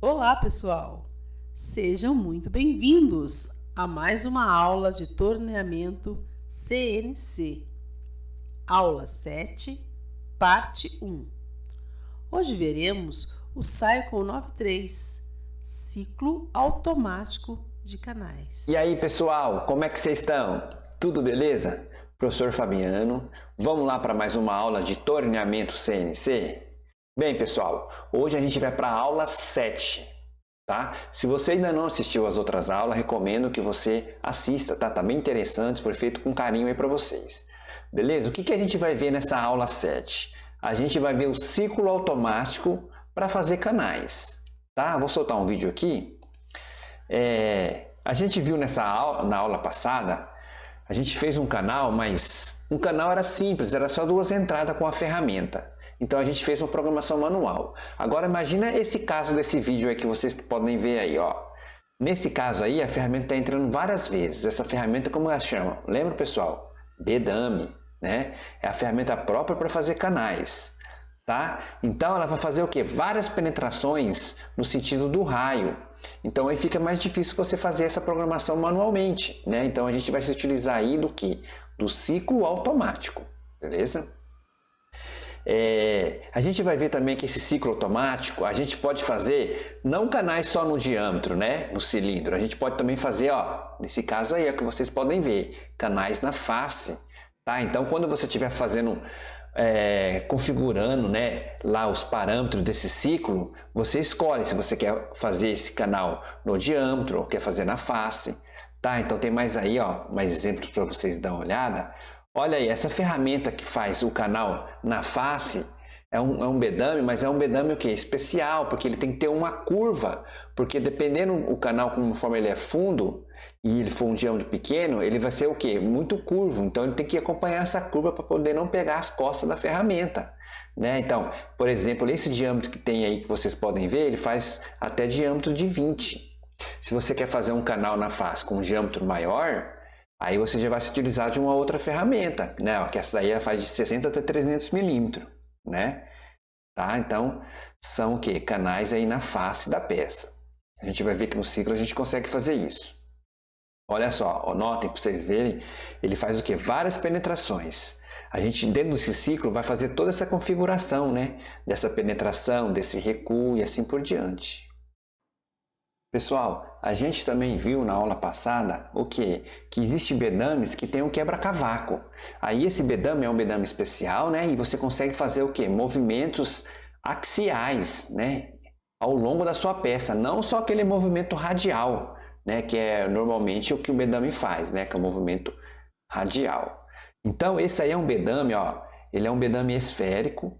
Olá, pessoal! Sejam muito bem-vindos a mais uma aula de torneamento CNC. Aula 7, parte 1. Hoje veremos o Cycle 93, ciclo automático de canais. E aí, pessoal, como é que vocês estão? Tudo beleza? Professor Fabiano, vamos lá para mais uma aula de torneamento CNC? Bem, pessoal, hoje a gente vai para a aula 7, tá? Se você ainda não assistiu às outras aulas, recomendo que você assista, tá? Tá bem interessante, foi feito com carinho aí para vocês. Beleza? O que a gente vai ver nessa aula 7? A gente vai ver o ciclo automático para fazer canais, tá? Vou soltar um vídeo aqui. A gente viu na aula passada, a gente fez um canal, mas um canal era simples, era só duas entradas com a ferramenta. Então a gente fez uma programação manual. Agora imagina esse caso desse vídeo aí que vocês podem ver aí, ó. Nesse caso aí, a ferramenta está entrando várias vezes. Essa ferramenta, como ela chama? Lembra, pessoal? B-Dummy, né? É a ferramenta própria para fazer canais, tá? Então ela vai fazer o quê? Várias penetrações no sentido do raio. Então aí fica mais difícil você fazer essa programação manualmente, né? Então a gente vai se utilizar aí do que? Do ciclo automático, beleza? A gente vai ver também que esse ciclo automático a gente pode fazer não canais só no diâmetro, né? No cilindro. A gente pode também fazer, ó, nesse caso aí é que vocês podem ver, canais na face, tá? Então quando você estiver fazendo configurando, né, lá os parâmetros desse ciclo, você escolhe se você quer fazer esse canal no diâmetro ou quer fazer na face, tá? Então tem mais aí, ó, mais exemplos para vocês dar uma olhada. Olha aí, essa ferramenta que faz o canal na face é um B-Dummy, mas é um B-Dummy o quê? Especial, porque ele tem que ter uma curva, porque dependendo o canal, conforme ele é fundo e ele for um diâmetro pequeno, ele vai ser o quê? Muito curvo, então ele tem que acompanhar essa curva para poder não pegar as costas da ferramenta, né? Então, por exemplo, esse diâmetro que tem aí que vocês podem ver, ele faz até diâmetro de 20. Se você quer fazer um canal na face com um diâmetro maior, aí você já vai se utilizar de uma outra ferramenta, né? Que essa daí faz de 60 até 300 milímetros, né? Tá? Então, são o quê? Canais aí na face da peça. A gente vai ver que no ciclo a gente consegue fazer isso. Olha só, notem para vocês verem, ele faz o quê? Várias penetrações. A gente, dentro desse ciclo, vai fazer toda essa configuração, né? Dessa penetração, desse recuo e assim por diante. Pessoal, a gente também viu na aula passada o quê? Que existe B-Dummies que tem um quebra-cavaco. Aí esse B-Dummy é um B-Dummy especial, né? E você consegue fazer o quê? Movimentos axiais, né? Ao longo da sua peça, não só aquele movimento radial, né? Que é normalmente o que o B-Dummy faz, né? Que é o movimento radial. Então esse aí é um B-Dummy, ó. Ele é um B-Dummy esférico,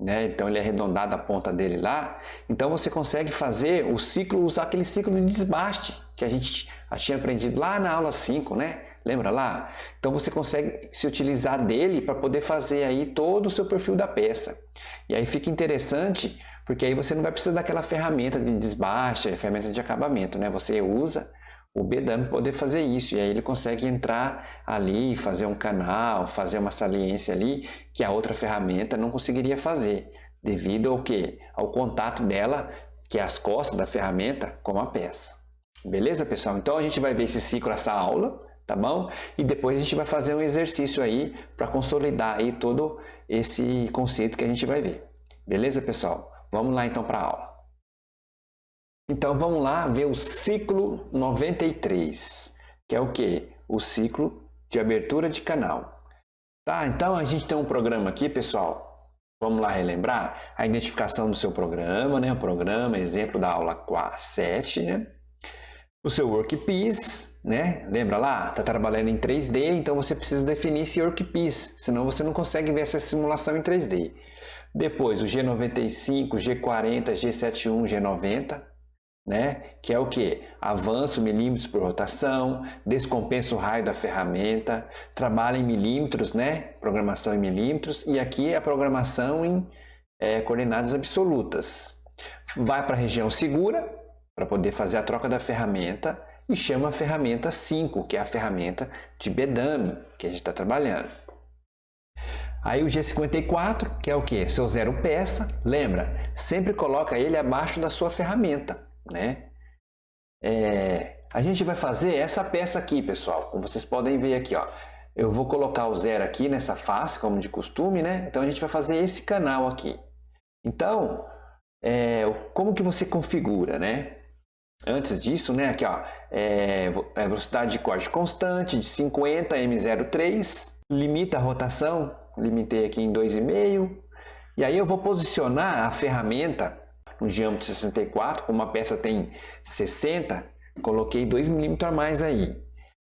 né? Então ele é arredondado a ponta dele lá, então você consegue fazer o ciclo, usar aquele ciclo de desbaste que a gente tinha aprendido lá na aula 5, né? Lembra lá? Então você consegue se utilizar dele para poder fazer aí todo o seu perfil da peça. E aí fica interessante, porque aí você não vai precisar daquela ferramenta de desbaste, ferramenta de acabamento, né? Você usa o B-Dummy para poder fazer isso, e aí ele consegue entrar ali, fazer um canal, fazer uma saliência ali, que a outra ferramenta não conseguiria fazer, devido ao quê? Ao contato dela, que é as costas da ferramenta, com a peça. Beleza, pessoal? Então a gente vai ver esse ciclo, essa aula, tá bom? E depois a gente vai fazer um exercício aí para consolidar aí todo esse conceito que a gente vai ver. Beleza, pessoal? Vamos lá então para a aula. Então vamos lá ver o ciclo 93, que é o que? O ciclo de abertura de canal. Tá, então a gente tem um programa aqui, pessoal. Vamos lá relembrar a identificação do seu programa, né? O programa, exemplo da aula 7, né? O seu workpiece, né? Lembra lá? Está trabalhando em 3D, então você precisa definir esse workpiece, senão você não consegue ver essa simulação em 3D. Depois o G95, G40, G71, G90. Né? Que é o que? Avanço milímetros por rotação, descompensa o raio da ferramenta, trabalha em milímetros, né? Programação em milímetros, e aqui a programação em coordenadas absolutas. Vai para a região segura, para poder fazer a troca da ferramenta, e chama a ferramenta 5, que é a ferramenta de B-Dummy que a gente está trabalhando. Aí o G54, que é o que? Seu zero peça, lembra? Sempre coloca ele abaixo da sua ferramenta, né? A gente vai fazer essa peça aqui, pessoal, como vocês podem ver aqui, ó. Eu vou colocar o zero aqui nessa face, como de costume, né? Então a gente vai fazer esse canal aqui. Então, como que você configura, né? Antes disso, né? Aqui, ó, velocidade de corte constante de 50 M03, limita a rotação, limitei aqui em 2,5. E aí eu vou posicionar a ferramenta no diâmetro 64, como a peça tem 60, coloquei 2 milímetros a mais aí.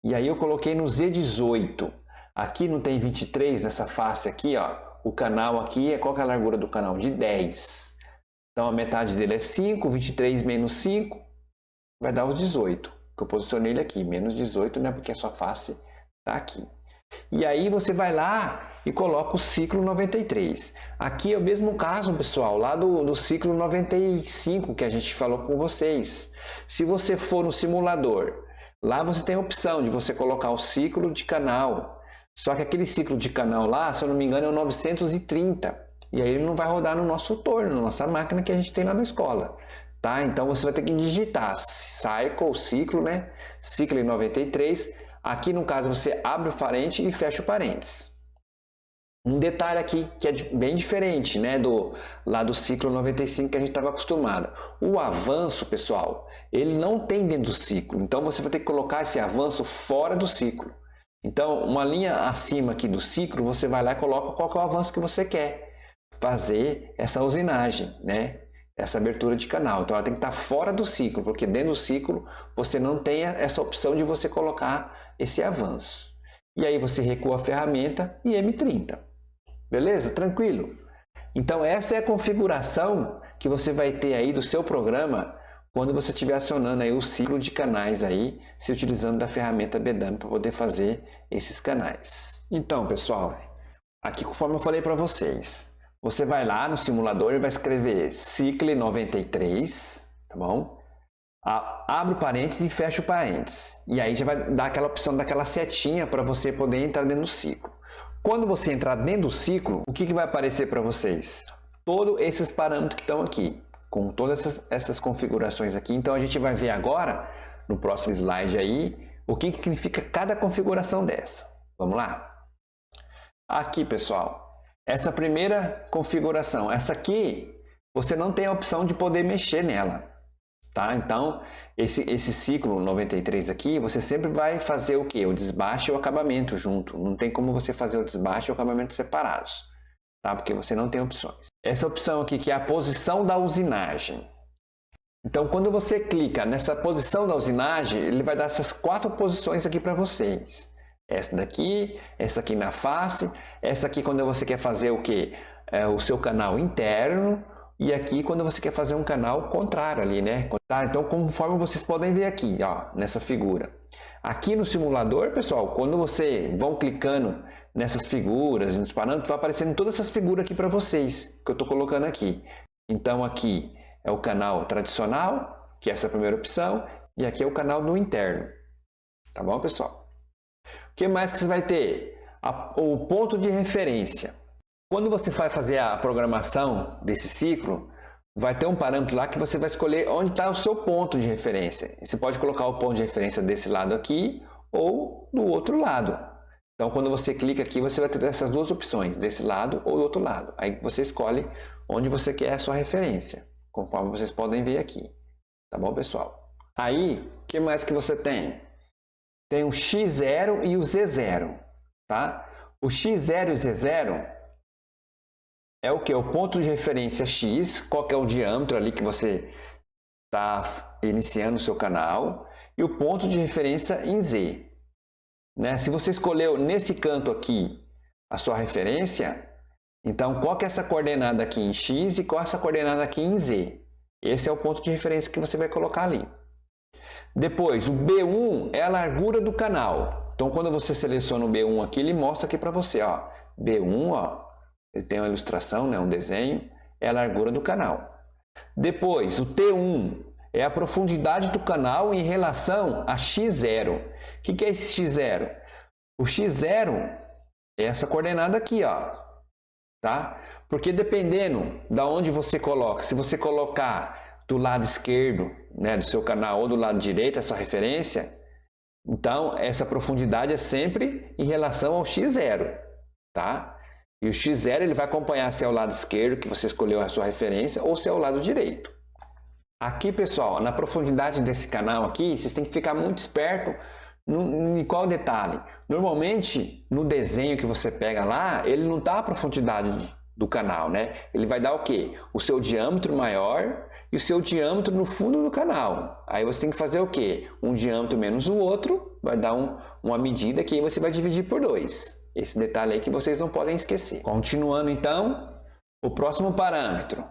E aí eu coloquei no Z18. Aqui não tem 23 nessa face aqui, ó. O canal aqui, qual que é a largura do canal? De 10. Então a metade dele é 5, 23 menos 5 vai dar os 18. Que eu posicionei ele aqui, menos 18, né? Porque a sua face está aqui. E aí você vai lá e coloca o ciclo 93. Aqui é o mesmo caso, pessoal, lá do ciclo 95 que a gente falou com vocês. Se você for no simulador, lá você tem a opção de você colocar o ciclo de canal. Só que aquele ciclo de canal lá, se eu não me engano, é o 930. E aí ele não vai rodar no nosso torno, na nossa máquina que a gente tem lá na escola. Tá? Então você vai ter que digitar cycle, ciclo, né? Ciclo 93. Aqui no caso você abre o parente e fecha o parênteses. Um detalhe aqui que é bem diferente, né, lá do ciclo 95 que a gente estava acostumado. O avanço, pessoal, ele não tem dentro do ciclo. Então você vai ter que colocar esse avanço fora do ciclo. Então, uma linha acima aqui do ciclo, você vai lá e coloca qual que é o avanço que você quer fazer essa usinagem, né? Essa abertura de canal. Então ela tem que estar fora do ciclo, porque dentro do ciclo você não tem essa opção de você colocar esse avanço. E aí você recua a ferramenta e M30. Beleza? Tranquilo? Então essa é a configuração que você vai ter aí do seu programa quando você estiver acionando aí o ciclo de canais aí, se utilizando da ferramenta Bedump para poder fazer esses canais. Então, pessoal, aqui conforme eu falei para vocês, você vai lá no simulador e vai escrever ciclo 93, tá bom? Abre o parênteses e fecha o parênteses. E aí já vai dar aquela opção daquela setinha para você poder entrar dentro do ciclo. Quando você entrar dentro do ciclo, o que vai aparecer para vocês? Todos esses parâmetros que estão aqui, com todas essas configurações aqui. Então a gente vai ver agora, no próximo slide aí, o que significa cada configuração dessa. Vamos lá? Aqui, pessoal, essa primeira configuração, essa aqui, você não tem a opção de poder mexer nela. Tá? Então, esse ciclo 93 aqui, você sempre vai fazer o quê? O desbaste e o acabamento junto. Não tem como você fazer o desbaste e o acabamento separados. Tá? Porque você não tem opções. Essa opção aqui, que é a posição da usinagem. Então, quando você clica nessa posição da usinagem, ele vai dar essas 4 posições aqui para vocês. Essa daqui, essa aqui na face, essa aqui quando você quer fazer o quê? O seu canal interno. E aqui quando você quer fazer um canal contrário ali, né? Tá? Então, conforme vocês podem ver aqui, ó, nessa figura. Aqui no simulador, pessoal, quando você vão clicando nessas figuras, nos parâmetros, vai aparecendo todas essas figuras aqui para vocês, que eu estou colocando aqui. Então, aqui é o canal tradicional, que é essa primeira opção, e aqui é o canal do interno. Tá bom, pessoal? O que mais que você vai ter? O ponto de referência. Quando você vai fazer a programação desse ciclo, vai ter um parâmetro lá que você vai escolher onde está o seu ponto de referência. Você pode colocar o ponto de referência desse lado aqui ou do outro lado. Então, quando você clica aqui, você vai ter essas duas opções, desse lado ou do outro lado. Aí você escolhe onde você quer a sua referência, conforme vocês podem ver aqui. Tá bom, pessoal? Aí, o que mais que você tem? Tem o X0 e o Z0. Tá? O X0 e o Z0... é o que? O ponto de referência X, qual que é o diâmetro ali que você está iniciando o seu canal, e o ponto de referência em Z. Né? Se você escolheu nesse canto aqui a sua referência, então qual que é essa coordenada aqui em X e qual é essa coordenada aqui em Z? Esse é o ponto de referência que você vai colocar ali. Depois, o B1 é a largura do canal. Então, quando você seleciona o B1 aqui, ele mostra aqui para você, ó, B1, ó. Ele tem uma ilustração, né, um desenho, é a largura do canal. Depois, o T1 é a profundidade do canal em relação a X0. O que é esse X0? O X0 é essa coordenada aqui, ó. tá? Porque dependendo da onde você coloca, se você colocar do lado esquerdo, né, do seu canal ou do lado direito a sua referência, então essa profundidade é sempre em relação ao x0, tá? E o x0 ele vai acompanhar se é o lado esquerdo que você escolheu a sua referência ou se é o lado direito. Aqui, pessoal, na profundidade desse canal aqui, vocês têm que ficar muito esperto em qual detalhe. Normalmente, no desenho que você pega lá, ele não dá a profundidade do canal, né? Ele vai dar o quê? O seu diâmetro maior e o seu diâmetro no fundo do canal. Aí você tem que fazer o quê? Um diâmetro menos o outro, vai dar uma medida que aí você vai dividir por 2. Esse detalhe aí que vocês não podem esquecer. Continuando então, o próximo parâmetro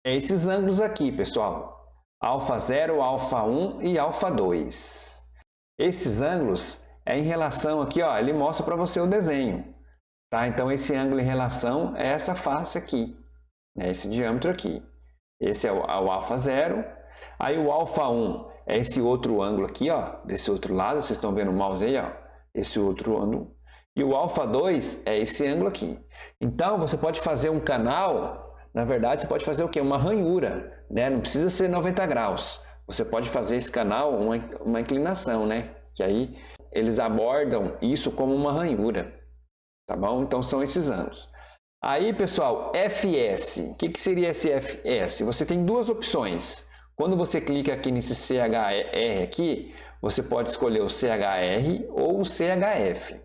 é esses ângulos aqui, pessoal. α0, α1 e α2. Esses ângulos é em relação aqui, ó, ele mostra para você o desenho, tá? Então esse ângulo em relação é essa face aqui, né? Esse diâmetro aqui. Esse é o α0. Aí o α1 é esse outro ângulo aqui, ó, desse outro lado, vocês estão vendo o mouse aí, ó, esse outro ângulo. E o α2 é esse ângulo aqui. Então você pode fazer um canal, na verdade você pode fazer o quê? Uma ranhura, né? Não precisa ser 90 graus. Você pode fazer esse canal uma inclinação, né? Que aí eles abordam isso como uma ranhura, tá bom? Então são esses ângulos. Aí, pessoal, FS. O que seria esse FS? Você tem duas opções. Quando você clica aqui nesse CHR aqui, você pode escolher o CHR ou o CHF.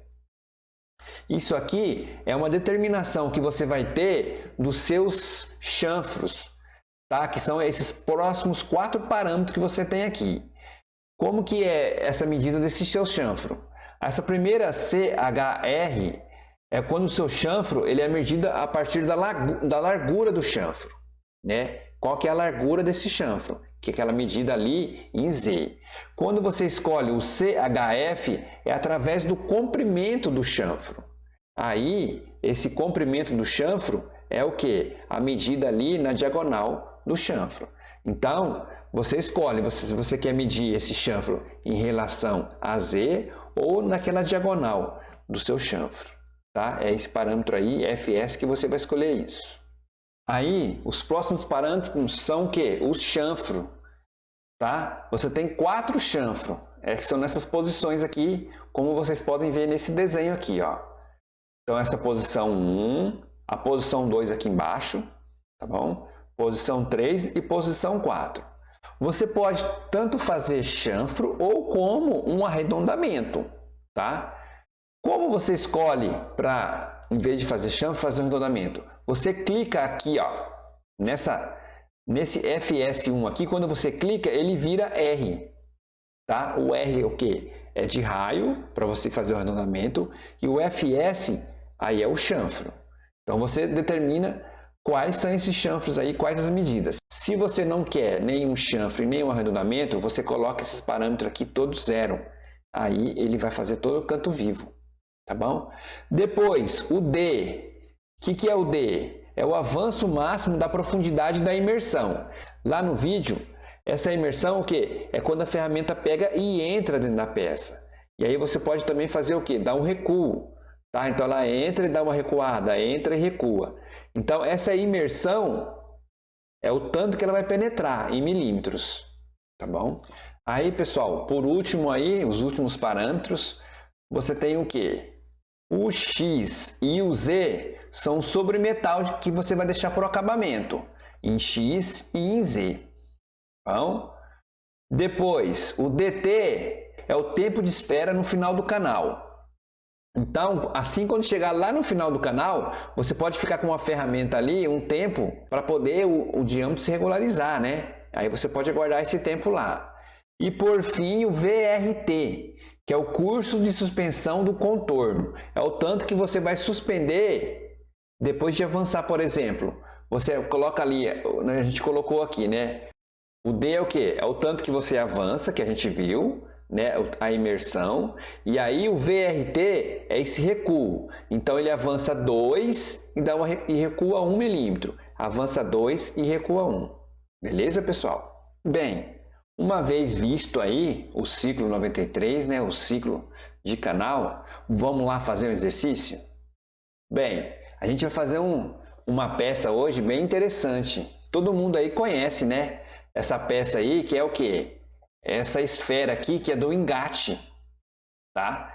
Isso aqui é uma determinação que você vai ter dos seus chanfros, tá? Que são esses próximos 4 parâmetros que você tem aqui. Como que é essa medida desse seu chanfro? Essa primeira CHR é quando o seu chanfro ele é medido a partir da largura do chanfro, né? Qual que é a largura desse chanfro? Que é aquela medida ali em Z. Quando você escolhe o CHF, é através do comprimento do chanfro. Aí, esse comprimento do chanfro é o que? A medida ali na diagonal do chanfro. Então, você escolhe se você quer medir esse chanfro em relação a Z ou naquela diagonal do seu chanfro. Tá? É esse parâmetro aí, FS, que você vai escolher isso. Aí, os próximos parâmetros são o quê? Os chanfro. Tá? Você tem 4 chanfro, que são nessas posições aqui, como vocês podem ver nesse desenho aqui, ó. Então, essa posição 1, a posição 2 aqui embaixo, tá bom? Posição 3 e posição 4. Você pode tanto fazer chanfro ou como um arredondamento, tá? Como você escolhe para, em vez de fazer chanfro, fazer um arredondamento? Você clica aqui, ó, nesse FS1 aqui, quando você clica, ele vira R, tá? O R é o quê? É de raio, para você fazer o arredondamento, e o FS aí é o chanfro. Então você determina quais são esses chanfros aí, quais as medidas. Se você não quer nenhum chanfro e nenhum arredondamento, você coloca esses parâmetros aqui todos 0. Aí ele vai fazer todo o canto vivo, tá bom? Depois, o D. O que é o D? É o avanço máximo da profundidade da imersão. Lá no vídeo, essa imersão o quê? É quando a ferramenta pega e entra dentro da peça. E aí você pode também fazer o quê? Dar um recuo. Tá? Então ela entra e dá uma recuada, entra e recua. Então essa imersão é o tanto que ela vai penetrar em milímetros. Tá bom? Aí, pessoal, por último aí, os últimos parâmetros, você tem o quê? O X e o Z são sobre metal que você vai deixar por acabamento, em X e em Z. Bom? Depois, o DT é o tempo de espera no final do canal. Então, assim quando chegar lá no final do canal, você pode ficar com uma ferramenta ali, um tempo, para poder o diâmetro se regularizar, né? Aí você pode aguardar esse tempo lá. E por fim, o VRT, que é o curso de suspensão do contorno. É o tanto que você vai suspender depois de avançar, por exemplo. Você coloca ali, a gente colocou aqui, né? O D é o quê? É o tanto que você avança, que a gente viu, né? A imersão. E aí o VRT é esse recuo. Então ele avança 2 e recua 1 milímetro. Avança 2 e recua 1. Beleza, pessoal? Bem, uma vez visto aí o ciclo 93, né? O ciclo de canal, vamos lá fazer um exercício? Bem, A gente vai fazer uma peça hoje bem interessante. Todo mundo aí conhece, né? Essa peça aí, que é o quê? Essa esfera aqui, que é do engate, tá?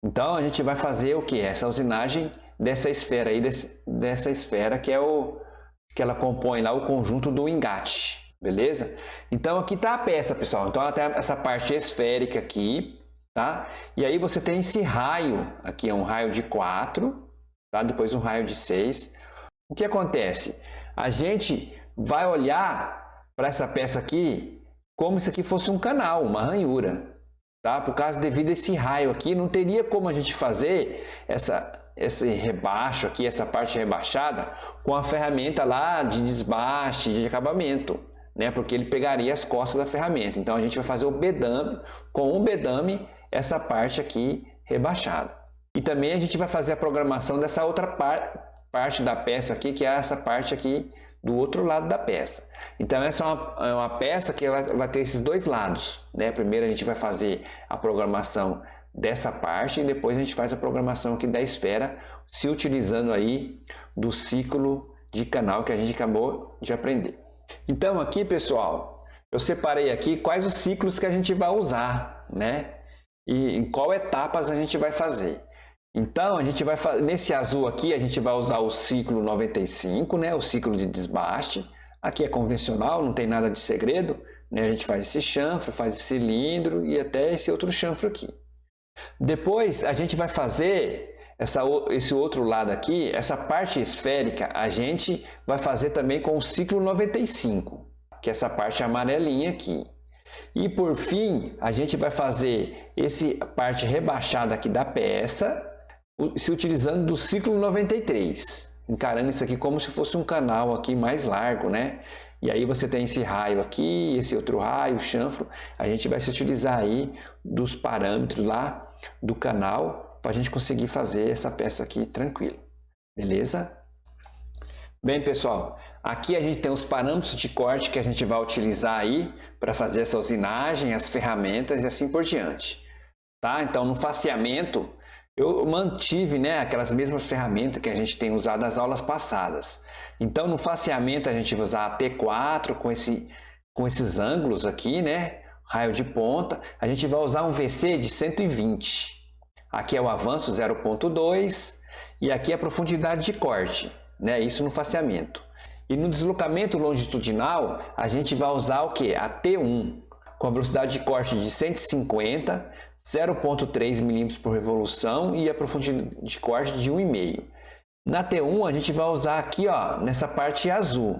Então, a gente vai fazer o quê? Essa usinagem dessa esfera aí, dessa esfera que é que ela compõe lá o conjunto do engate, beleza? Então, aqui tá a peça, pessoal. Então, ela tem essa parte esférica aqui, tá? E aí você tem esse raio, aqui é um raio de 4, tá? Depois um raio de 6. O que acontece? A gente vai olhar para essa peça aqui como se aqui fosse um canal, uma ranhura, tá? Por causa devido a esse raio aqui, não teria como a gente fazer esse rebaixo aqui, essa parte rebaixada, com a ferramenta lá de desbaste, de acabamento, né? Porque ele pegaria as costas da ferramenta. Então a gente vai fazer o bedame, com o bedame, essa parte aqui rebaixada. E também a gente vai fazer a programação dessa outra parte da peça aqui, que é essa parte aqui do outro lado da peça. Então essa é uma peça que vai ter esses dois lados, né? Primeiro a gente vai fazer a programação dessa parte e depois a gente faz a programação aqui da esfera, se utilizando aí do ciclo de canal que a gente acabou de aprender. Então aqui, pessoal, eu separei aqui quais os ciclos que a gente vai usar, né? E em qual etapas a gente vai fazer. Então a gente vai nesse azul aqui a gente vai usar o ciclo 95, né? O ciclo de desbaste. Aqui é convencional, não tem nada de segredo, né? A gente faz esse chanfro, faz esse cilindro e até esse outro chanfro aqui. Depois a gente vai fazer esse outro lado aqui, essa parte esférica, a gente vai fazer também com o ciclo 95, que é essa parte amarelinha aqui. E por fim, a gente vai fazer essa parte rebaixada aqui da peça, se utilizando do ciclo 93, encarando isso aqui como se fosse um canal aqui mais largo, né? E aí você tem esse raio aqui, esse outro raio, chanfro. A gente vai se utilizar aí dos parâmetros lá do canal para a gente conseguir fazer essa peça aqui tranquilo. Beleza? Bem, pessoal, aqui a gente tem os parâmetros de corte que a gente vai utilizar aí para fazer essa usinagem, as ferramentas e assim por diante. Tá? Então, no faceamento, eu mantive, né, aquelas mesmas ferramentas que a gente tem usado nas aulas passadas. Então, no faceamento, a gente vai usar a T4 com esses ângulos aqui, né, raio de ponta. A gente vai usar um VC de 120. Aqui é o avanço 0,2 e aqui é a profundidade de corte, né, isso no faceamento. E no deslocamento longitudinal, a gente vai usar o que? A T1, com a velocidade de corte de 150, 0,3 mm por revolução e a profundidade de corte de 1,5. Na T1 a gente vai usar aqui, ó, nessa parte azul,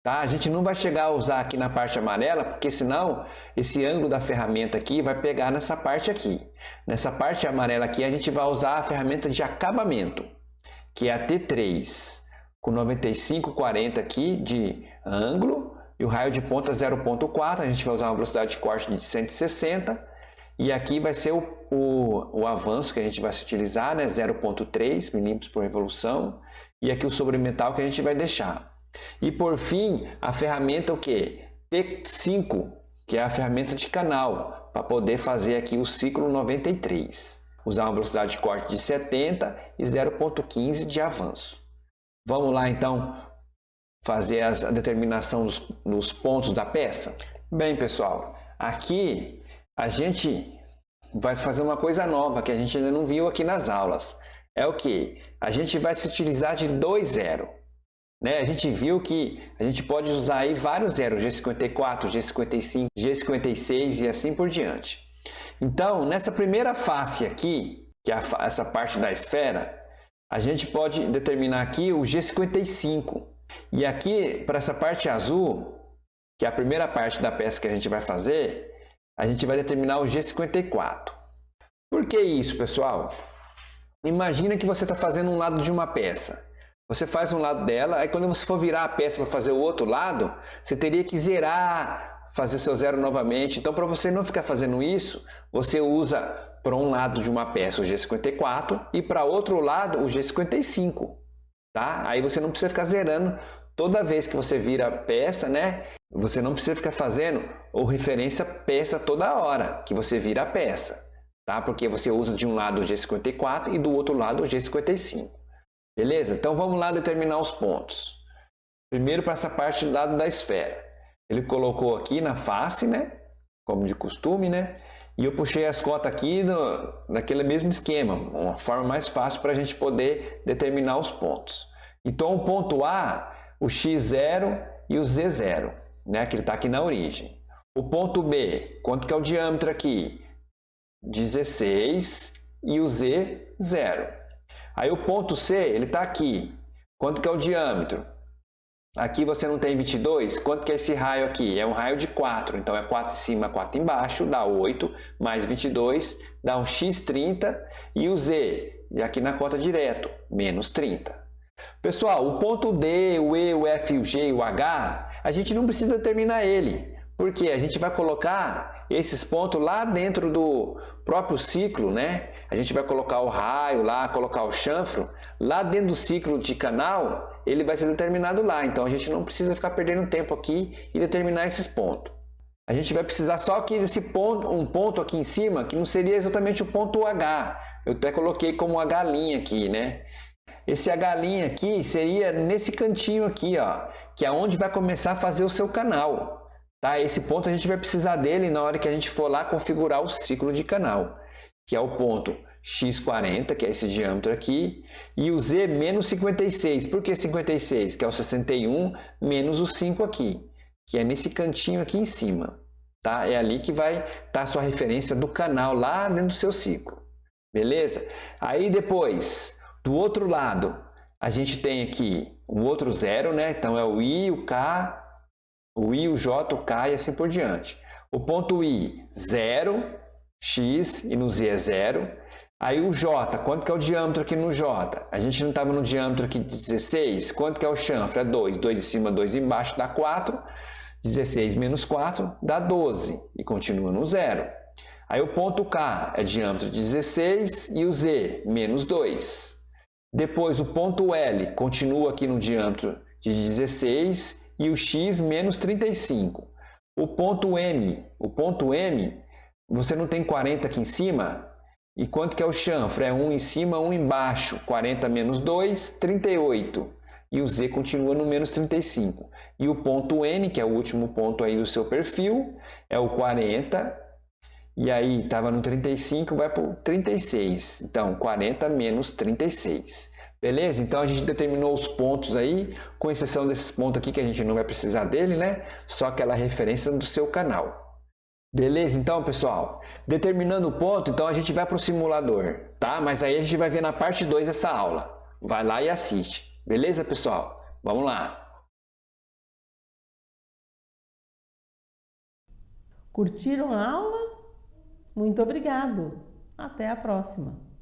tá? A gente não vai chegar a usar aqui na parte amarela, porque senão esse ângulo da ferramenta aqui vai pegar nessa parte aqui. Nessa parte amarela aqui a gente vai usar a ferramenta de acabamento, que é a T3, com 95,40 aqui de ângulo e o raio de ponta 0,4. A gente vai usar uma velocidade de corte de 160. E aqui vai ser o avanço que a gente vai se utilizar, né? 0,3 milímetros por revolução. E aqui o sobremetal que a gente vai deixar. E por fim, a ferramenta o quê? T5, que é a ferramenta de canal, para poder fazer aqui o ciclo 93. Usar uma velocidade de corte de 70 e 0,15 de avanço. Vamos lá então fazer a determinação dos pontos da peça? Bem, pessoal, aqui a gente vai fazer uma coisa nova que a gente ainda não viu aqui nas aulas. É o que? A gente vai se utilizar de 2 zeros. Né? A gente viu que a gente pode usar aí vários zeros, G54, G55, G56 e assim por diante. Então, nessa primeira face aqui, que é essa parte da esfera, a gente pode determinar aqui o G55. E aqui, para essa parte azul, que é a primeira parte da peça que a gente vai fazer, a gente vai determinar o G54. Por que isso, pessoal? Imagina que você está fazendo um lado de uma peça. Você faz um lado dela, aí quando você for virar a peça para fazer o outro lado, você teria que zerar, fazer seu zero novamente. Então, para você não ficar fazendo isso, você usa para um lado de uma peça o G54 e para outro lado o G55. Tá? Aí você não precisa ficar zerando toda vez que você vira a peça, né? Você não precisa ficar fazendo ou referência peça toda hora que você vira a peça, tá? Porque você usa de um lado o G54 e do outro lado o G55. Beleza? Então vamos lá determinar os pontos. Primeiro para essa parte do lado da esfera. Ele colocou aqui na face, né? Como de costume, né? E eu puxei as cotas aqui naquele mesmo esquema, uma forma mais fácil para a gente poder determinar os pontos. Então o ponto A, o x0 e o z0, né? Que ele está aqui na origem. O ponto B, quanto que é o diâmetro aqui? 16 e o z, 0. Aí o ponto C, ele está aqui. Quanto que é o diâmetro? Aqui você não tem 22. Quanto que é esse raio aqui? É um raio de 4. Então é 4 em cima, 4 embaixo, dá 8. Mais 22, dá um x30. E o Z, e aqui na conta direto, menos 30. Pessoal, o ponto D, o E, o F, o G e o H, a gente não precisa determinar ele. Porque a gente vai colocar esses pontos lá dentro do próprio ciclo, né? A gente vai colocar o raio lá, colocar o chanfro. Lá dentro do ciclo de canal, ele vai ser determinado lá. Então, a gente não precisa ficar perdendo tempo aqui e determinar esses pontos. A gente vai precisar só que esse ponto, um ponto aqui em cima, que não seria exatamente o ponto H. Eu até coloquei como H' aqui, né? Esse H' aqui seria nesse cantinho aqui, ó, que é onde vai começar a fazer o seu canal. Tá? Esse ponto a gente vai precisar dele na hora que a gente for lá configurar o ciclo de canal, que é o ponto x40, que é esse diâmetro aqui, e o z menos 56. Por que 56? Que é o 61 menos o 5 aqui, que é nesse cantinho aqui em cima. Tá? É ali que vai estar a sua referência do canal lá dentro do seu ciclo. Beleza? Aí depois, do outro lado, a gente tem aqui um outro zero, né? Então é o i, o k, o I, o J, o K e assim por diante. O ponto I, 0, X e no Z é 0. Aí o J, quanto que é o diâmetro aqui no J? A gente não estava no diâmetro aqui de 16? Quanto que é o chanfro? É 2. 2 em cima, 2 embaixo, dá 4. 16 menos 4 dá 12 e continua no 0. Aí o ponto K é diâmetro de 16 e o Z, menos 2. Depois o ponto L continua aqui no diâmetro de 16 e o x menos 35. O ponto M, você não tem 40 aqui em cima? E quanto que é o chanfro? É 1 em cima, 1 embaixo. 40 menos 2, 38. E o Z continua no menos 35. E o ponto N, que é o último ponto aí do seu perfil, é o 40. E aí estava no 35, vai para o 36. Então, 40 menos 36. Beleza? Então a gente determinou os pontos aí, com exceção desses pontos aqui que a gente não vai precisar dele, né? Só aquela referência do seu canal. Beleza? Então, pessoal, determinando o ponto, então a gente vai para o simulador, tá? Mas aí a gente vai ver na parte 2 dessa aula. Vai lá e assiste. Beleza, pessoal? Vamos lá. Curtiram a aula? Muito obrigado. Até a próxima.